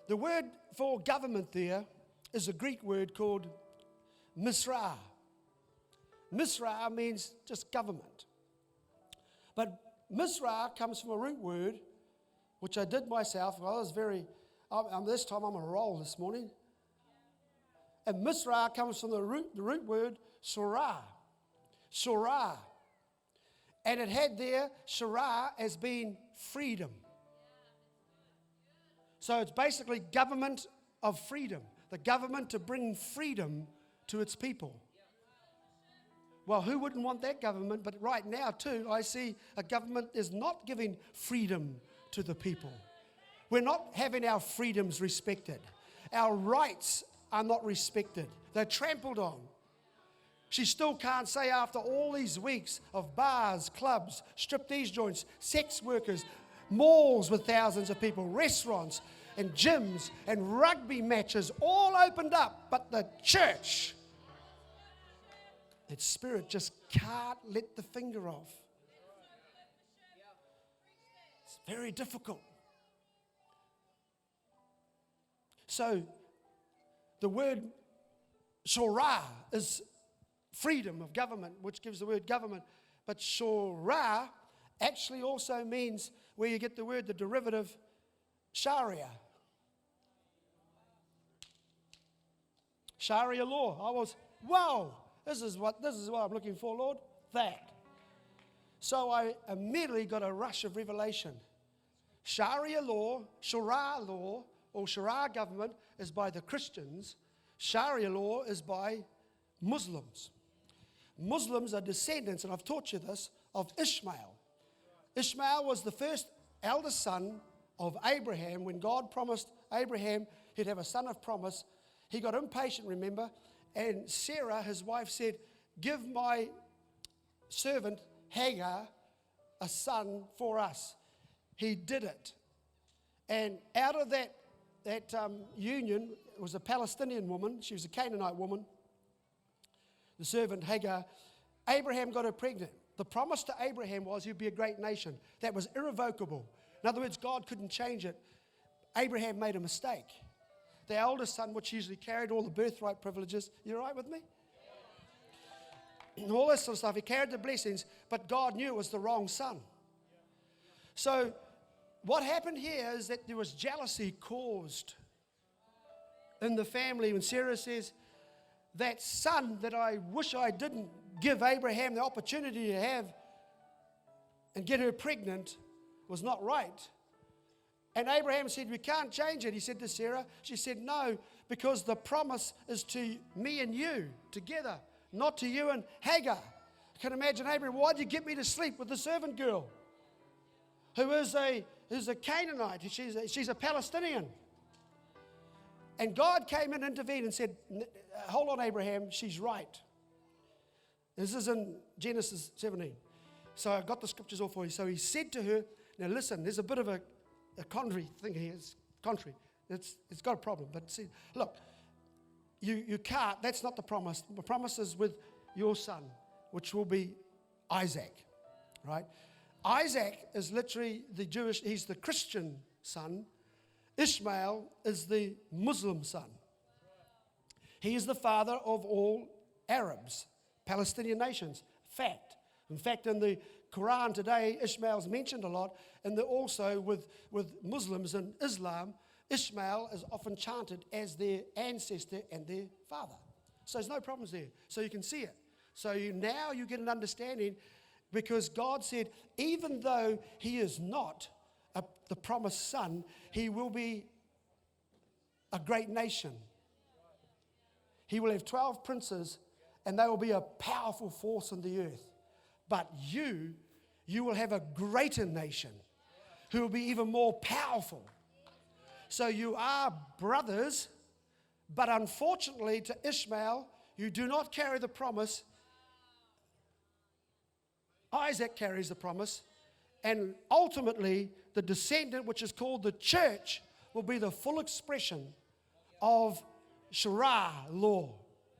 The word for government there is a Greek word called misra. Misra means just government. But misra comes from a root word, which I did myself. This time I'm on a roll this morning. And misra comes from the root word shara. Shara. And it had there shara as being freedom. So it's basically government of freedom. The government to bring freedom to its people. Well, who wouldn't want that government? But right now, too, I see a government is not giving freedom to the people. We're not having our freedoms respected. Our rights are not respected. They're trampled on. She still can't say after all these weeks of bars, clubs, striptease joints, sex workers, malls with thousands of people, restaurants and gyms and rugby matches all opened up, but the church, its spirit just can't let the finger off. It's very difficult. So the word shora is freedom of government, which gives the word government. But shora actually also means where you get the word, the derivative, Sharia. Sharia law. This is what I'm looking for, Lord. That. So I immediately got a rush of revelation. Sharia law, Shara law, or Shara government is by the Christians. Sharia law is by Muslims. Muslims are descendants, and I've taught you this, of Ishmael. Ishmael was the first eldest son of Abraham. When God promised Abraham he'd have a son of promise, he got impatient, remember, and Sarah, his wife, said, give my servant Hagar a son for us. He did it. And out of that union, it was a Palestinian woman. She was a Canaanite woman. The servant Hagar, Abraham got her pregnant. The promise to Abraham was he'd be a great nation. That was irrevocable. In other words, God couldn't change it. Abraham made a mistake. The eldest son, which usually carried all the birthright privileges, you all right with me? And all this sort of stuff, he carried the blessings, but God knew it was the wrong son. So what happened here is that there was jealousy caused in the family when Sarah says, that son that I wish I didn't give Abraham the opportunity to have and get her pregnant was not right. And Abraham said, we can't change it. He said to Sarah, she said, no, because the promise is to me and you together, not to you and Hagar. I can imagine Abraham, why'd you get me to sleep with the servant girl who's a Canaanite? She's a Palestinian. And God came in and intervened and said, hold on, Abraham, she's right. This is in Genesis 17. So I got the scriptures all for you. So he said to her, now listen, there's a bit of a contrary thing here. It's contrary. It's got a problem. But see, look, you can't, that's not the promise. The promise is with your son, which will be Isaac, right? Isaac is literally he's the Christian son. Ishmael is the Muslim son. He is the father of all Arabs, Palestinian nations. Fact. In fact, in the Quran today, Ishmael's mentioned a lot, and also with Muslims and Islam, Ishmael is often chanted as their ancestor and their father. So there's no problems there. So you can see it. So now you get an understanding, because God said, even though he is not the promised son, he will be a great nation. He will have 12 princes, and they will be a powerful force in the earth. But you will have a greater nation who will be even more powerful. So you are brothers, but unfortunately to Ishmael, you do not carry the promise. Isaac carries the promise. And ultimately, the descendant, which is called the church, will be the full expression of Shara law.